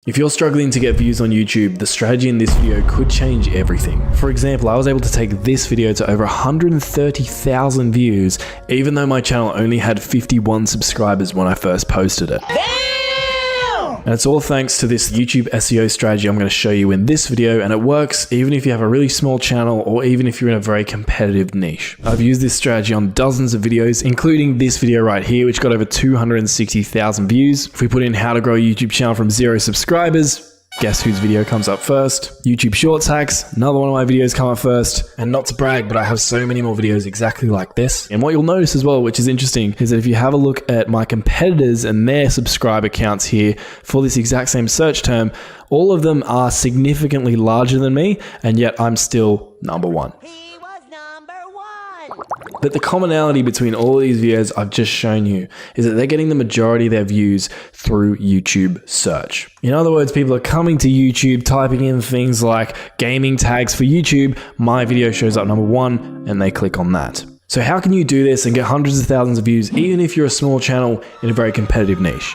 If you're struggling to get views on YouTube, the strategy in this video could change everything. For example, I was able to take this video to over 130,000 views, even though my channel only had 51 subscribers when I first posted it. And it's all thanks to this YouTube SEO strategy I'm going to show you in this video, and it works even if you have a really small channel or even if you're in a very competitive niche. I've used this strategy on dozens of videos, including this video right here, which got over 260,000 views. If we put in how to grow a YouTube channel from 0 subscribers, guess whose video comes up first? YouTube Shorts hacks, another one of my videos come up first. And not to brag, but I have so many more videos exactly like this. And what you'll notice as well, which is interesting, is that if you have a look at my competitors and their subscriber counts here for this exact same search term, all of them are significantly larger than me, and yet I'm still number one. But the commonality between all of these videos I've just shown you is that they're getting the majority of their views through YouTube search. In other words, people are coming to YouTube, typing in things like gaming tags for YouTube, my video shows up number one, and they click on that. So how can you do this and get hundreds of thousands of views even if you're a small channel in a very competitive niche?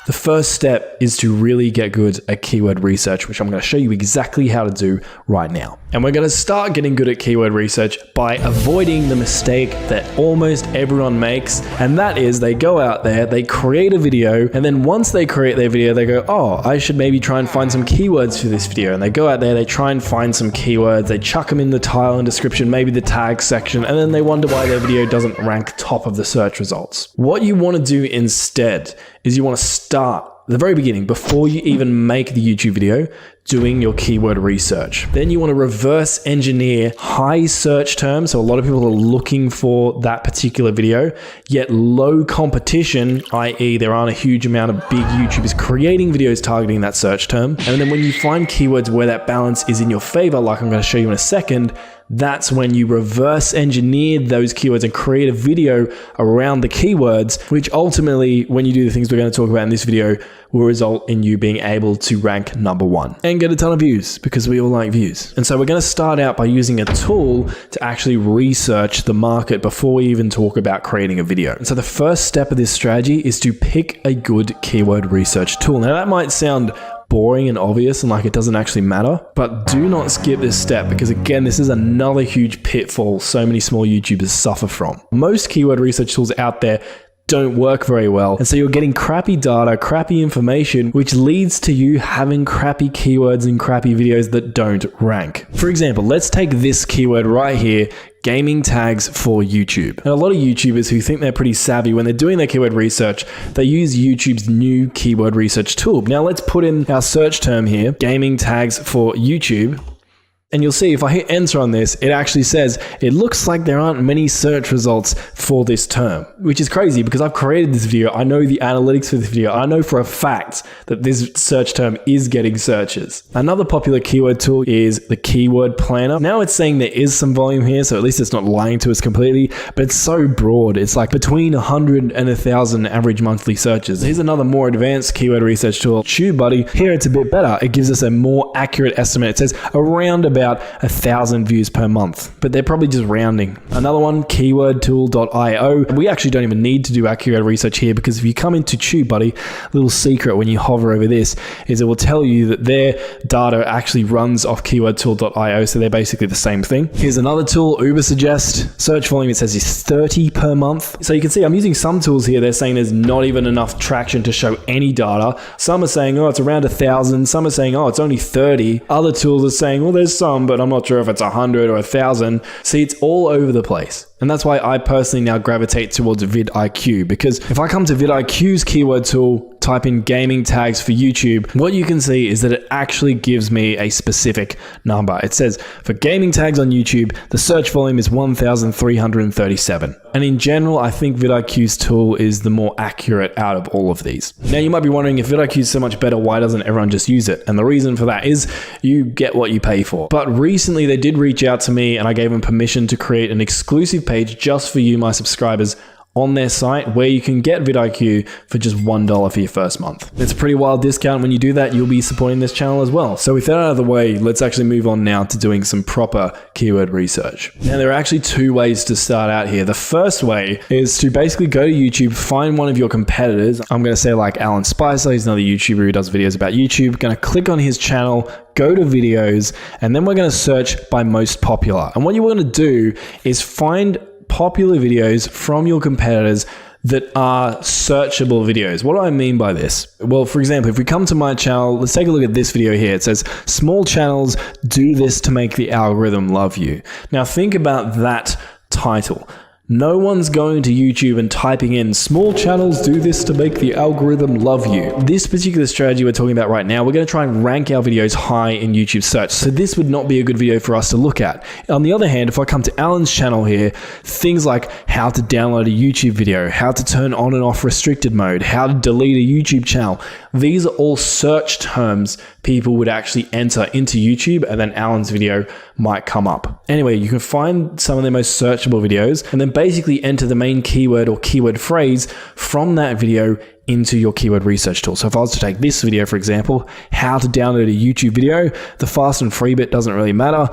The first step is to really get good at keyword research, which I'm going to show you exactly how to do right now. And we're going to start getting good at keyword research by avoiding the mistake that almost everyone makes. And that is they go out there, they create a video, and then once they create their video, they go, oh, I should maybe try and find some keywords for this video. And they go out there, they try and find some keywords, they chuck them in the title and description, maybe the tag section, and then they wonder why their video doesn't rank top of the search results. What you want to do instead is you want to start at the very beginning, before you even make the YouTube video, doing your keyword research. Then you want to reverse engineer high search terms. So a lot of people are looking for that particular video, yet low competition, i.e. there aren't a huge amount of big YouTubers creating videos targeting that search term. And then when you find keywords where that balance is in your favor, like I'm going to show you in a second, that's when you reverse engineer those keywords and create a video around the keywords, which ultimately, when you do the things we're going to talk about in this video, will result in you being able to rank number one and get a ton of views, because we all like views. And so we're going to start out by using a tool to actually research the market before we even talk about creating a video. And so the first step of this strategy is to pick a good keyword research tool. Now that might sound boring and obvious and like it doesn't actually matter, but do not skip this step, because again, this is another huge pitfall so many small YouTubers suffer from. Most keyword research tools out there don't work very well, and so you're getting crappy data, crappy information, which leads to you having crappy keywords and crappy videos that don't rank. For example, let's take this keyword right here, gaming tags for YouTube. And a lot of YouTubers who think they're pretty savvy, when they're doing their keyword research, they use YouTube's new keyword research tool. Now let's put in our search term here, gaming tags for YouTube. And you'll see if I hit enter on this, it actually says, it looks like there aren't many search results for this term, which is crazy because I've created this video. I know the analytics for this video. I know for a fact that this search term is getting searches. Another popular keyword tool is the Keyword Planner. Now it's saying there is some volume here, so at least it's not lying to us completely, but it's so broad. It's like between 100 and 1,000 average monthly searches. Here's another more advanced keyword research tool, TubeBuddy. Here it's a bit better. It gives us a more accurate estimate. It says around about 1,000 views per month, but they're probably just rounding. Another one, keywordtool.io. We actually don't even need to do accurate research here, because if you come into TubeBuddy, little secret when you hover over this is it will tell you that their data actually runs off keywordtool.io, so they're basically the same thing. Here's another tool, Ubersuggest. Search volume, it says is 30 per month. So you can see I'm using some tools here. They're saying there's not even enough traction to show any data. Some are saying, oh, it's around 1,000. Some are saying, oh, it's only 30. Other tools are saying, well, there's some, but I'm not sure if it's 100 or 1,000. See, it's all over the place. And that's why I personally now gravitate towards vidIQ, because if I come to vidIQ's keyword tool, type in gaming tags for YouTube, what you can see is that it actually gives me a specific number. It says for gaming tags on YouTube, the search volume is 1,337. And in general, I think vidIQ's tool is the more accurate out of all of these. Now you might be wondering, if vidIQ is so much better, why doesn't everyone just use it? And the reason for that is you get what you pay for. But recently they did reach out to me and I gave them permission to create an exclusive page just for you, my subscribers, on their site where you can get vidIQ for just $1 for your first month. It's a pretty wild discount. When you do that, you'll be supporting this channel as well. So with that out of the way, let's actually move on now to doing some proper keyword research. Now, there are actually two ways to start out here. The first way is to basically go to YouTube, find one of your competitors. I'm going to say like Alan Spicer, he's another YouTuber who does videos about YouTube. Going to click on his channel, go to videos, and then we're going to search by most popular. And what you want to do is find popular videos from your competitors that are searchable videos. What do I mean by this? Well, for example, if we come to my channel, let's take a look at this video here. It says, small channels do this to make the algorithm love you. Now think about that title. No one's going to YouTube and typing in small channels do this to make the algorithm love you. This particular strategy we're talking about right now, we're going to try and rank our videos high in YouTube search. So this would not be a good video for us to look at. On the other hand, if I come to Alan's channel here, things like how to download a YouTube video, how to turn on and off restricted mode, how to delete a YouTube channel, these are all search terms people would actually enter into YouTube, and then Alan's video might come up. Anyway, you can find some of the most searchable videos and then basically enter the main keyword or keyword phrase from that video into your keyword research tool. So if I was to take this video, for example, how to download a YouTube video, the fast and free bit doesn't really matter.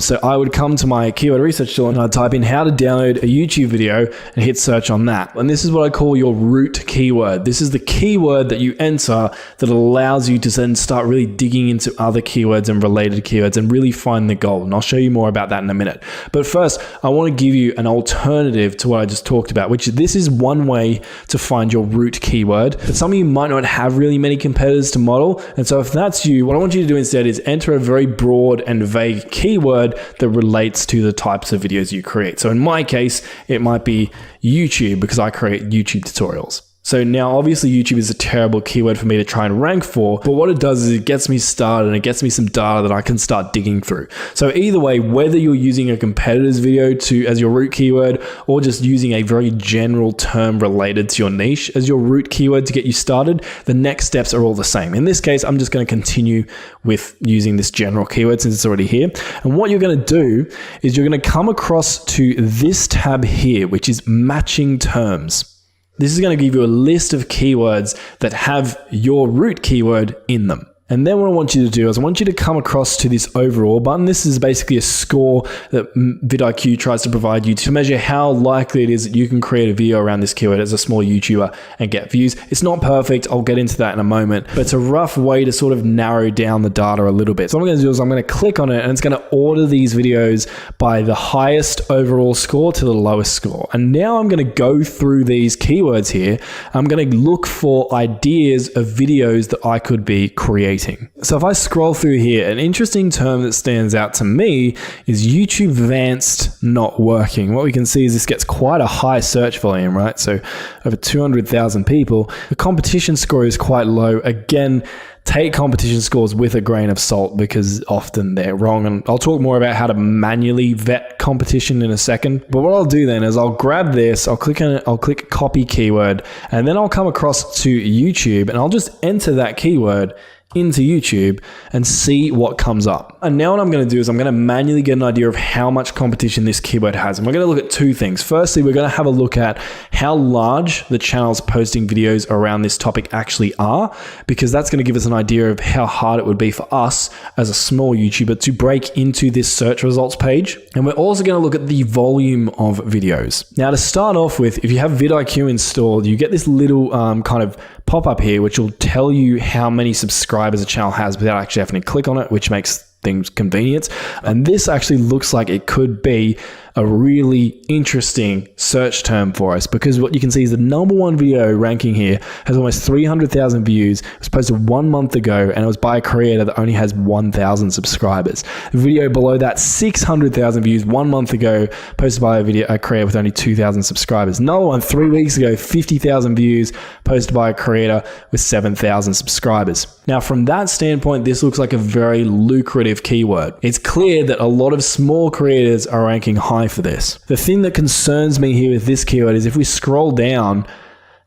So I would come to my keyword research tool and I'd type in how to download a YouTube video and hit search on that. And this is what I call your root keyword. This is the keyword that you enter that allows you to then start really digging into other keywords and related keywords and really find the gold. And I'll show you more about that in a minute. But first, I want to give you an alternative to what I just talked about, which this is one way to find your root keyword. But some of you might not have really many competitors to model. And so if that's you, what I want you to do instead is enter a very broad and vague keyword that relates to the types of videos you create. So in my case, it might be YouTube because I create YouTube tutorials. So now obviously YouTube is a terrible keyword for me to try and rank for, but what it does is it gets me started and it gets me some data that I can start digging through. So either way, whether you're using a competitor's video as your root keyword or just using a very general term related to your niche as your root keyword to get you started, the next steps are all the same. In this case, I'm just going to continue with using this general keyword since it's already here. And what you're going to do is you're going to come across to this tab here, which is matching terms. This is going to give you a list of keywords that have your root keyword in them. And then what I want you to do is I want you to come across to this overall button. This is basically a score that vidIQ tries to provide you to measure how likely it is that you can create a video around this keyword as a small YouTuber and get views. It's not perfect. I'll get into that in a moment, but it's a rough way to sort of narrow down the data a little bit. So what I'm going to do is I'm going to click on it and it's going to order these videos by the highest overall score to the lowest score. And now I'm going to go through these keywords here. I'm going to look for ideas of videos that I could be creating. So if I scroll through here, an interesting term that stands out to me is YouTube Advanced not working. What we can see is this gets quite a high search volume, right? So over 200,000 people. The competition score is quite low. Again, take competition scores with a grain of salt because often they're wrong. And I'll talk more about how to manually vet competition in a second. But what I'll do then is I'll grab this, I'll click on it, I'll click copy keyword, and then I'll come across to YouTube and I'll just enter that keyword into YouTube and see what comes up. And now what I'm going to do is I'm going to manually get an idea of how much competition this keyword has. And we're going to look at two things. Firstly, we're going to have a look at how large the channels posting videos around this topic actually are, because that's going to give us an idea of how hard it would be for us as a small YouTuber to break into this search results page. And we're also going to look at the volume of videos. Now to start off with, if you have vidIQ installed, you get this little kind of pop-up here, which will tell you how many subscribers a channel has without actually having to click on it, which makes things convenient. And this actually looks like it could be a really interesting search term for us, because what you can see is the #1 video ranking here has almost 300,000 views. It was posted 1 month ago and it was by a creator that only has 1,000 subscribers. The video below that, 600,000 views 1 month ago, posted by a creator with only 2,000 subscribers. Another one 3 weeks ago, 50,000 views, posted by a creator with 7,000 subscribers. Now from that standpoint, this looks like a very lucrative keyword. It's clear that a lot of small creators are ranking high for this. The thing that concerns me here with this keyword is if we scroll down,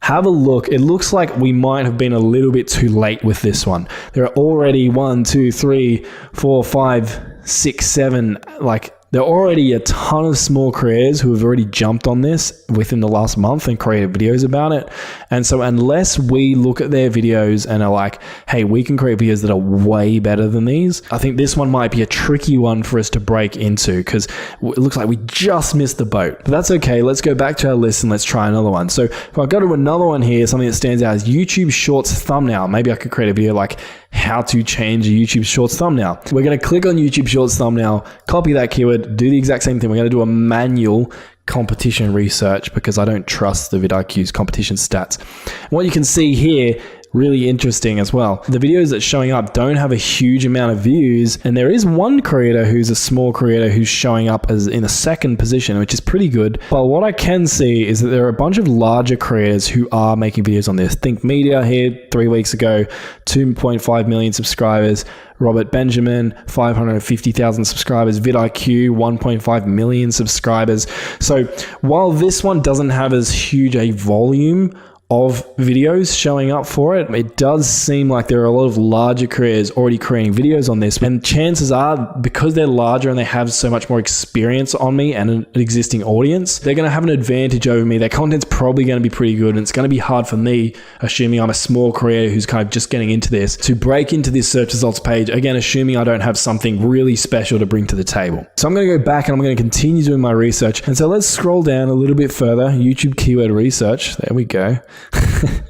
have a look, it looks like we might have been a little bit too late with this one. There are already 1, 2, 3, 4, 5, 6, 7, like There are already a ton of small creators who have already jumped on this within the last month and created videos about it. And so unless we look at their videos and are like, hey, we can create videos that are way better than these, I think this one might be a tricky one for us to break into because it looks like we just missed the boat. But that's okay. Let's go back to our list and let's try another one. So if I go to another one here, something that stands out is YouTube Shorts thumbnail. Maybe I could create a video like how to change a YouTube Shorts thumbnail. We're going to click on YouTube Shorts thumbnail, copy that keyword, do the exact same thing. We're going to do a manual competition research because I don't trust the vidIQ's competition stats. And what you can see here, really interesting as well. The videos that's showing up don't have a huge amount of views, and there is one creator who's a small creator who's showing up as in a second position, which is pretty good. But what I can see is that there are a bunch of larger creators who are making videos on this. Think Media here 3 weeks ago, 2.5 million subscribers. Robert Benjamin, 550,000 subscribers. vidIQ, 1.5 million subscribers. So while this one doesn't have as huge a volume of videos showing up for it, it does seem like there are a lot of larger creators already creating videos on this, and chances are, because they're larger and they have so much more experience on me and an existing audience, they're going to have an advantage over me. Their content's probably going to be pretty good, and it's going to be hard for me, assuming I'm a small creator who's kind of just getting into this, to break into this search results page, again assuming I don't have something really special to bring to the table. So I'm going to go back and I'm going to continue doing my research, and so let's scroll down a little bit further. YouTube keyword research, there we go.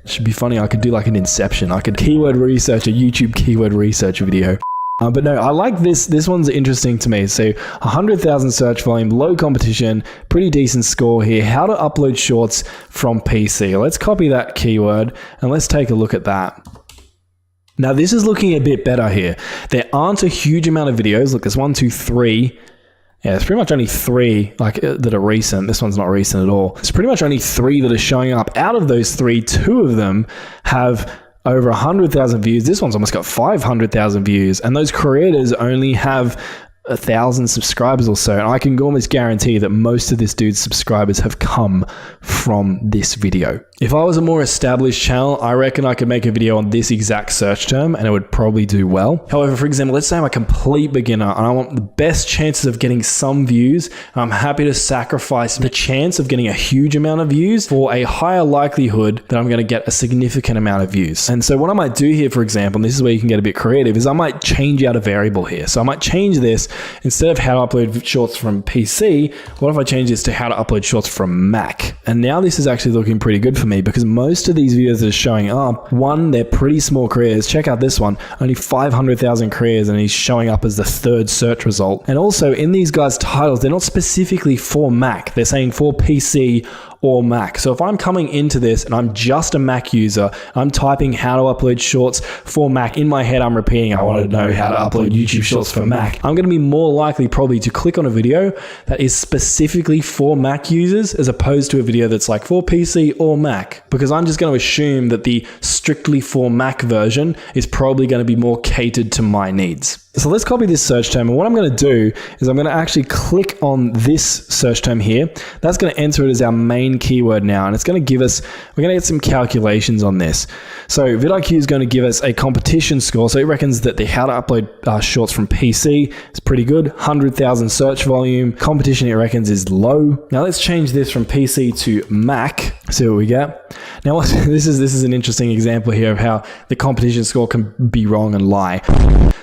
Should be funny. I could do like an Inception. I could keyword research a YouTube keyword research video. But no, I like this. This one's interesting to me. So 100,000 search volume, low competition, pretty decent score here. How to upload shorts from PC. Let's copy that keyword and let's take a look at that. Now this is looking a bit better here. There aren't a huge amount of videos. Look, there's 1, 2, 3. Yeah, there's pretty much only 3 that are recent. This one's not recent at all. It's pretty much only 3 that are showing up. Out of those 3, 2 of them have over 100,000 views. This one's almost got 500,000 views. And those creators only have 1,000 subscribers or so. And I can almost guarantee that most of this dude's subscribers have come from this video. If I was a more established channel, I reckon I could make a video on this exact search term and it would probably do well. However, for example, let's say I'm a complete beginner and I want the best chances of getting some views. I'm happy to sacrifice the chance of getting a huge amount of views for a higher likelihood that I'm going to get a significant amount of views. And so what I might do here, for example, and this is where you can get a bit creative, is I might change out a variable here. So I might change this, instead of how to upload shorts from PC, what if I change this to how to upload shorts from Mac? And now this is actually looking pretty good for me because most of these videos that are showing up, one, they're pretty small creators. Check out this one, only 500,000 creators, and he's showing up as the 3rd search result. And also in these guys' titles, they're not specifically for Mac. They're saying for PC or Mac. So if I'm coming into this and I'm just a Mac user, I'm typing how to upload shorts for Mac. In my head, I'm repeating, I want to know how to upload YouTube shorts for Mac. I'm going to be more likely probably to click on a video that is specifically for Mac users as opposed to a video that's like for PC or Mac, because I'm just going to assume that the strictly for Mac version is probably going to be more catered to my needs. So let's copy this search term, and what I'm going to do is I'm going to actually click on this search term here. That's going to enter it as our main keyword now, and it's going to give us, we're going to get some calculations on this. So vidIQ is going to give us a competition score. So it reckons that the how to upload shorts from PC is pretty good. 100,000 search volume. Competition it reckons is low. Now let's change this from PC to Mac. See what we get. Now this is an interesting example here of how the competition score can be wrong and lie.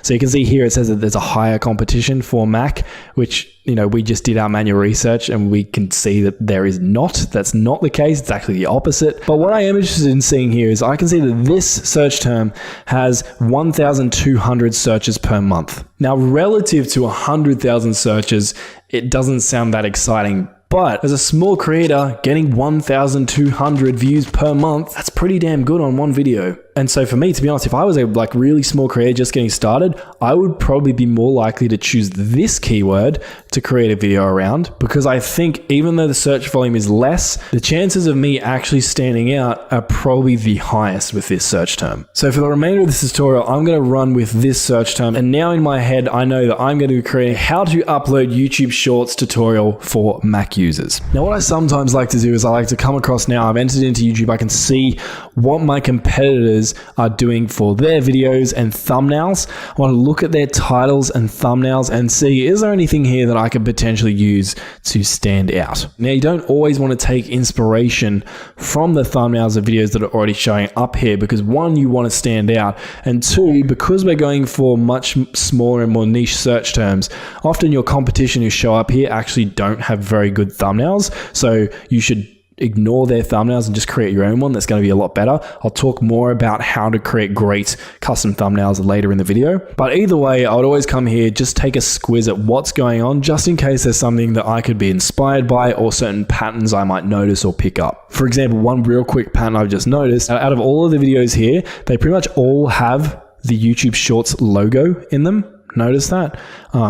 So you can see here it says that there's a higher competition for Mac, which, you know, we just did our manual research and we can see that there is not. That's not the case. It's actually the opposite. But what I am interested in seeing here is I can see that this search term has 1,200 searches per month. Now, relative to 100,000 searches, it doesn't sound that exciting. But as a small creator, getting 1,200 views per month, that's pretty damn good on one video. And so for me, to be honest, if I was a really small creator just getting started, I would probably be more likely to choose this keyword to create a video around, because I think even though the search volume is less, the chances of me actually standing out are probably the highest with this search term. So for the remainder of this tutorial, I'm going to run with this search term. And now in my head, I know that I'm going to create a how to upload YouTube Shorts tutorial for Mac users. Now, what I sometimes like to do is I like to come across, now I've entered into YouTube, I can see what my competitors YouTubers are doing for their videos and thumbnails. I want to look at their titles and thumbnails and see, is there anything here that I could potentially use to stand out? Now, you don't always want to take inspiration from the thumbnails of videos that are already showing up here because one, you want to stand out, and two, because we're going for much smaller and more niche search terms, often your competition who show up here actually don't have very good thumbnails. So you should ignore their thumbnails and just create your own one that's going to be a lot better. I'll talk more about how to create great custom thumbnails later in the video. But either way, I would always come here, just take a squiz at what's going on, just in case there's something that I could be inspired by or certain patterns I might notice or pick up. For example, one real quick pattern I've just noticed, out of all of the videos here, they pretty much all have the YouTube Shorts logo in them. Notice that,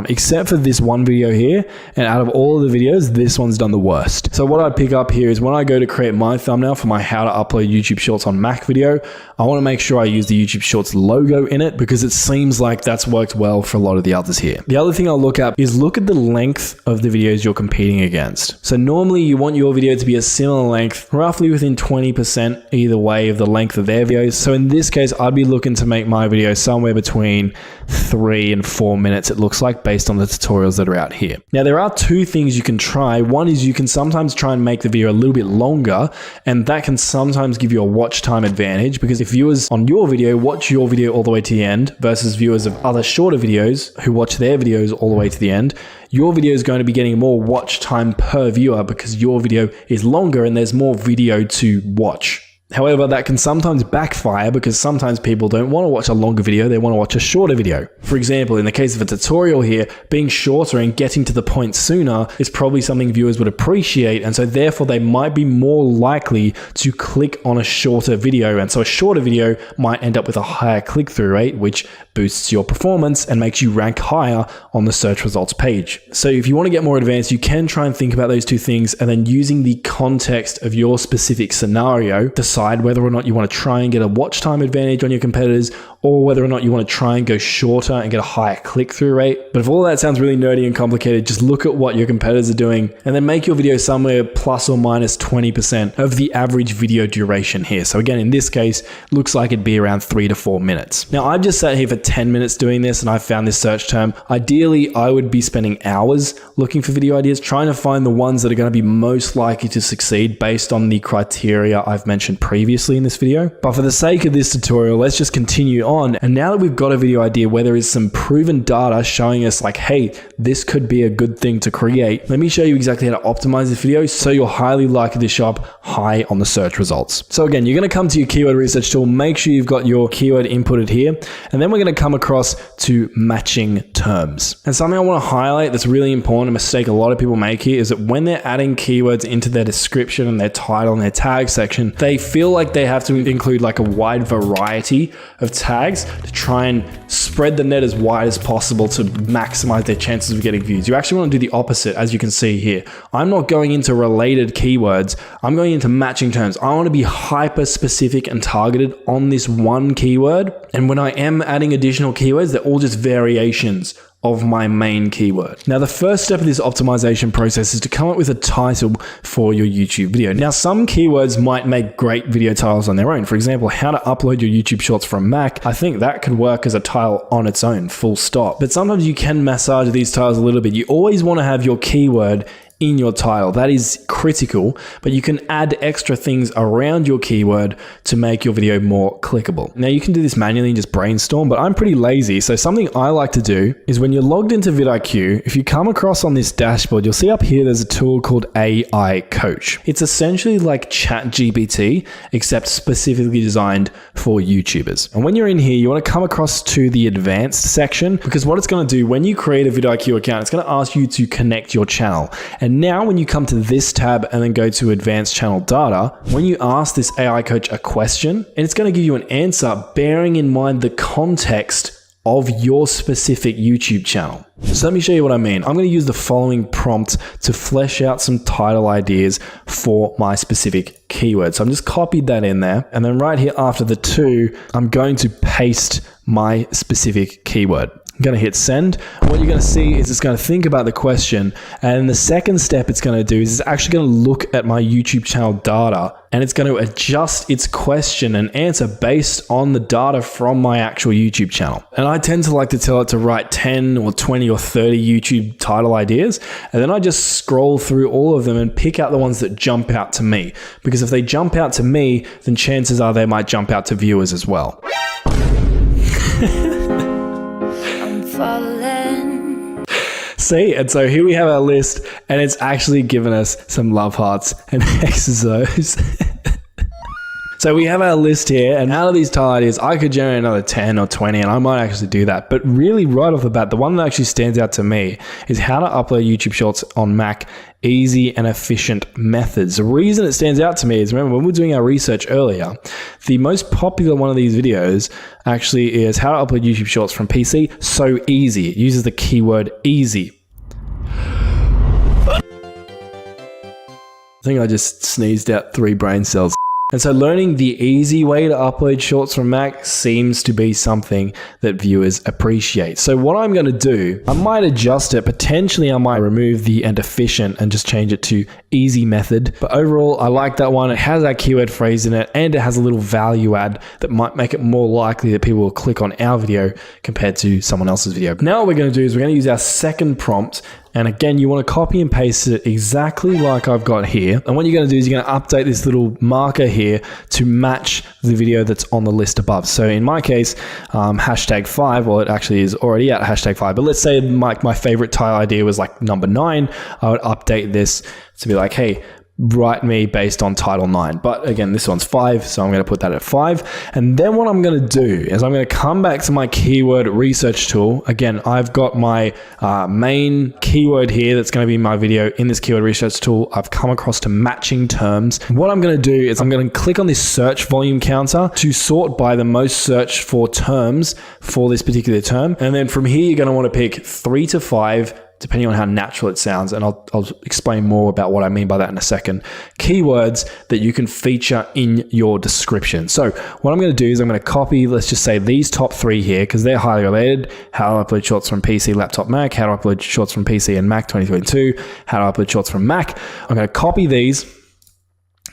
except for this one video here, and out of all of the videos, this one's done the worst. So what I'd pick up here is when I go to create my thumbnail for my how to upload YouTube Shorts on Mac video, I want to make sure I use the YouTube Shorts logo in it because it seems like that's worked well for a lot of the others here. The other thing I'll look at is look at the length of the videos you're competing against. So normally you want your video to be a similar length, roughly within 20% either way of the length of their videos. So in this case, I'd be looking to make my video somewhere between 3 and 4 minutes, it looks like, based on the tutorials that are out here. Now, there are two things you can try. One is you can sometimes try and make the video a little bit longer, and that can sometimes give you a watch time advantage, because if viewers on your video watch your video all the way to the end versus viewers of other shorter videos who watch their videos all the way to the end, your video is going to be getting more watch time per viewer because your video is longer and there's more video to watch. However, that can sometimes backfire because sometimes people don't want to watch a longer video, they want to watch a shorter video. For example, in the case of a tutorial here, being shorter and getting to the point sooner is probably something viewers would appreciate, and so therefore they might be more likely to click on a shorter video, and so a shorter video might end up with a higher click-through rate, which boosts your performance and makes you rank higher on the search results page. So if you want to get more advanced, you can try and think about those two things, and then using the context of your specific scenario, decide whether or not you want to try and get a watch time advantage on your competitors, or whether or not you want to try and go shorter and get a higher click-through rate. But if all that sounds really nerdy and complicated, just look at what your competitors are doing and then make your video somewhere plus or minus 20% of the average video duration here. So again, in this case, looks like it'd be around 3 to 4 minutes. Now, I've just sat here for 10 minutes doing this and I found this search term. Ideally, I would be spending hours looking for video ideas, trying to find the ones that are going to be most likely to succeed based on the criteria I've mentioned previously in this video. But for the sake of this tutorial, let's just continue on. And now that we've got a video idea where there is some proven data showing us like, hey, this could be a good thing to create, let me show you exactly how to optimize this video so you're highly likely to show up high on the search results. So again, you're going to come to your keyword research tool, make sure you've got your keyword inputted here, and then we're going to come across to matching terms. And something I want to highlight that's really important, a mistake a lot of people make here, is that when they're adding keywords into their description and their title and their tag section, they feel like they have to include like a wide variety of tags to try and spread the net as wide as possible to maximize their chances of getting views. You actually want to do the opposite, as you can see here. I'm not going into related keywords, I'm going into matching terms. I want to be hyper specific and targeted on this one keyword. And when I am adding additional keywords, they're all just variations of my main keyword. Now, the first step of this optimization process is to come up with a title for your YouTube video. Now, some keywords might make great video titles on their own. For example, how to upload your YouTube Shorts from Mac. I think that could work as a title on its own, full stop. But sometimes you can massage these titles a little bit. You always want to have your keyword in your title. That is critical, but you can add extra things around your keyword to make your video more clickable. Now, you can do this manually and just brainstorm, but I'm pretty lazy. So something I like to do is when you're logged into vidIQ, if you come across on this dashboard, you'll see up here there's a tool called AI Coach. It's essentially like ChatGPT, except specifically designed for YouTubers. And when you're in here, you want to come across to the advanced section, because what it's going to do when you create a vidIQ account, it's going to ask you to connect your channel. And now when you come to this tab and then go to advanced channel data, when you ask this AI Coach a question, and it's going to give you an answer bearing in mind the context of your specific YouTube channel. So let me show you what I mean. I'm going to use the following prompt to flesh out some title ideas for my specific keyword. So I'm just copied that in there. And then right here after the 2, I'm going to paste my specific keyword. I'm going to hit send. What you're going to see is it's going to think about the question. And the second step it's going to do is it's actually going to look at my YouTube channel data, and it's going to adjust its question and answer based on the data from my actual YouTube channel. And I tend to like to tell it to write 10 or 20 or 30 YouTube title ideas. And then I just scroll through all of them and pick out the ones that jump out to me. Because if they jump out to me, then chances are they might jump out to viewers as well. I'm falling. See, and so here we have our list, and it's actually given us some love hearts and exos. So we have our list here, and out of these title ideas, I could generate another 10 or 20, and I might actually do that. But really, right off the bat, the one that actually stands out to me is how to upload YouTube Shorts on Mac, easy and efficient methods. The reason it stands out to me is, remember, when we were doing our research earlier, the most popular one of these videos actually is how to upload YouTube Shorts from PC so easy. It uses the keyword easy. I think I just sneezed out 3 brain cells. And so learning the easy way to upload shorts from Mac seems to be something that viewers appreciate. So what I'm going to do, I might adjust it. Potentially I might remove the and efficient and just change it to easy method. But overall, I like that one. It has that keyword phrase in it, and it has a little value add that might make it more likely that people will click on our video compared to someone else's video. Now what we're going to do is we're going to use our second prompt. And again, you want to copy and paste it exactly like I've got here. And what you're going to do is you're going to update this little marker here to match the video that's on the list above. So in my case, #5, well, it actually is already at #5, but let's say my favorite title idea was like number 9. I would update this to be like, hey, write me based on title 9. But again, this one's 5, so I'm going to put that at 5. And then what I'm going to do is I'm going to come back to my keyword research tool. Again, I've got my main keyword here that's going to be my video in this keyword research tool. I've come across to matching terms. What I'm going to do is I'm going to click on this search volume counter to sort by the most searched for terms for this particular term. And then from here, you're going to want to pick 3 to 5, depending on how natural it sounds, and I'll explain more about what I mean by that in a second, keywords that you can feature in your description. So what I'm going to do is I'm going to copy, let's just say these top 3 here, because they're highly related: how to upload shorts from PC, laptop, Mac, how to upload shorts from PC and Mac 2022, how to upload shorts from Mac. I'm going to copy these.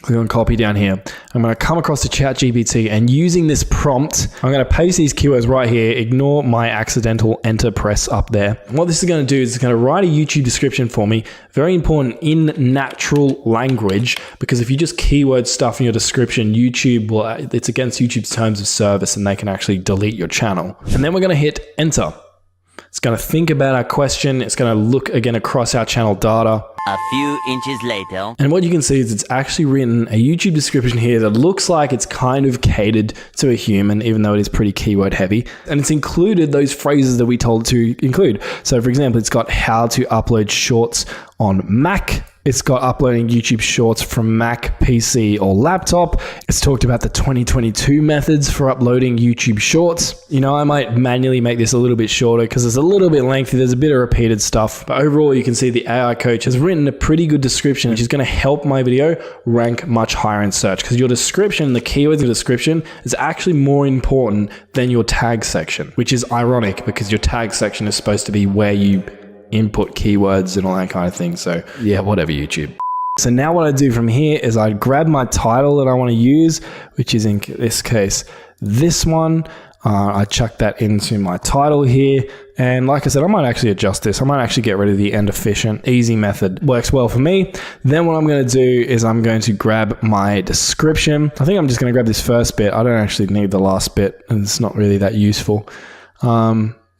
Click on copy down here. I'm going to come across to ChatGPT, and using this prompt, I'm going to paste these keywords right here. Ignore my accidental enter press up there. And what this is going to do is it's going to write a YouTube description for me. Very important, in natural language, because if you just keyword stuff in your description, YouTube will, it's against YouTube's terms of service, and they can actually delete your channel. And then we're going to hit enter. It's going to think about our question. It's going to look again across our channel data. A few inches later. And what you can see is it's actually written a YouTube description here that looks like it's kind of catered to a human, even though it is pretty keyword heavy. And it's included those phrases that we told it to include. So for example, it's got how to upload shorts on Mac. It's got uploading YouTube Shorts from Mac, PC, or laptop. It's talked about the 2022 methods for uploading YouTube Shorts. You know, I might manually make this a little bit shorter because it's a little bit lengthy. There's a bit of repeated stuff. But overall, you can see the AI coach has written a pretty good description, which is going to help my video rank much higher in search, because your description, the keywords in the description, is actually more important than your tag section, which is ironic because your tag section is supposed to be where you input keywords and all that kind of thing. So yeah, whatever, YouTube. So now what I do from here is I grab my title that I want to use, which is in this case, this one. I chuck that into my title here. And like I said, I might actually adjust this. I might actually get rid of the end efficient. Easy method works well for me. Then what I'm going to do is I'm going to grab my description. I think I'm just going to grab this first bit. I don't actually need the last bit, and it's not really that useful.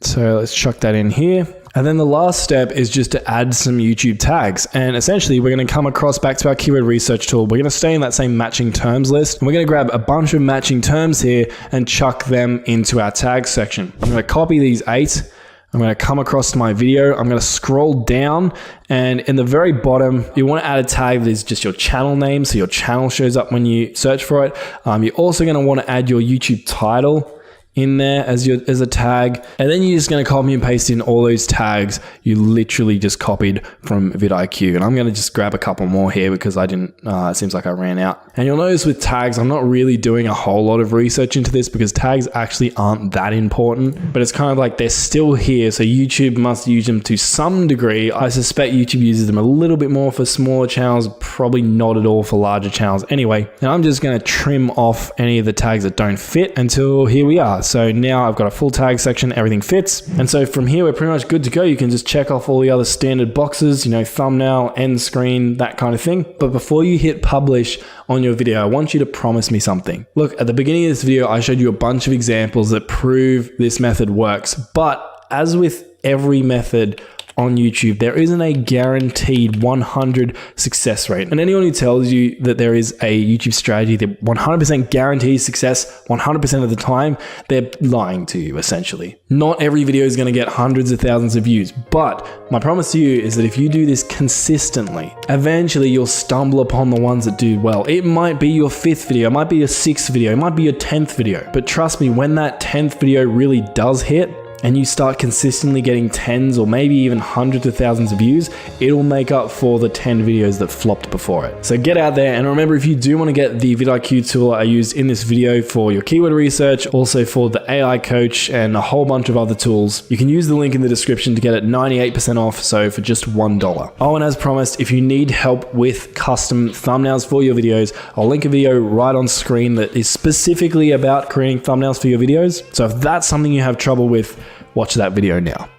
So let's chuck that in here. And then the last step is just to add some YouTube tags. And essentially, we're going to come across back to our keyword research tool. We're going to stay in that same matching terms list. And we're going to grab a bunch of matching terms here and chuck them into our tag section. I'm going to copy these 8. I'm going to come across to my video. I'm going to scroll down, and in the very bottom, you want to add a tag that is just your channel name, so your channel shows up when you search for it. You're also going to want to add your YouTube title in there as a tag, and then you're just going to copy and paste in all those tags you literally just copied from vidIQ. And I'm going to just grab a couple more here because I didn't, it seems like I ran out. And you'll notice with tags, I'm not really doing a whole lot of research into this because tags actually aren't that important, but it's kind of like they're still here, so YouTube must use them to some degree. I suspect YouTube uses them a little bit more for smaller channels, probably not at all for larger channels anyway. And I'm just going to trim off any of the tags that don't fit until here we are. So now I've got a full tag section, everything fits. And so from here, we're pretty much good to go. You can just check off all the other standard boxes, you know, thumbnail, end screen, that kind of thing. But before you hit publish on your video, I want you to promise me something. Look, at the beginning of this video, I showed you a bunch of examples that prove this method works. But as with every method on YouTube, there isn't a guaranteed 100 success rate. And anyone who tells you that there is a YouTube strategy that 100% guarantees success 100% of the time, they're lying to you, essentially. Not every video is going to get hundreds of thousands of views, but my promise to you is that if you do this consistently, eventually you'll stumble upon the ones that do well. It might be your 5th video, it might be your 6th video, it might be your 10th video, but trust me, when that 10th video really does hit, and you start consistently getting tens or maybe even hundreds of thousands of views, it'll make up for the 10 videos that flopped before it. So get out there, and remember, if you do want to get the vidIQ tool I used in this video for your keyword research, also for the AI coach and a whole bunch of other tools, you can use the link in the description to get it 98% off, so for just $1. Oh, and as promised, if you need help with custom thumbnails for your videos, I'll link a video right on screen that is specifically about creating thumbnails for your videos. So if that's something you have trouble with, watch that video now.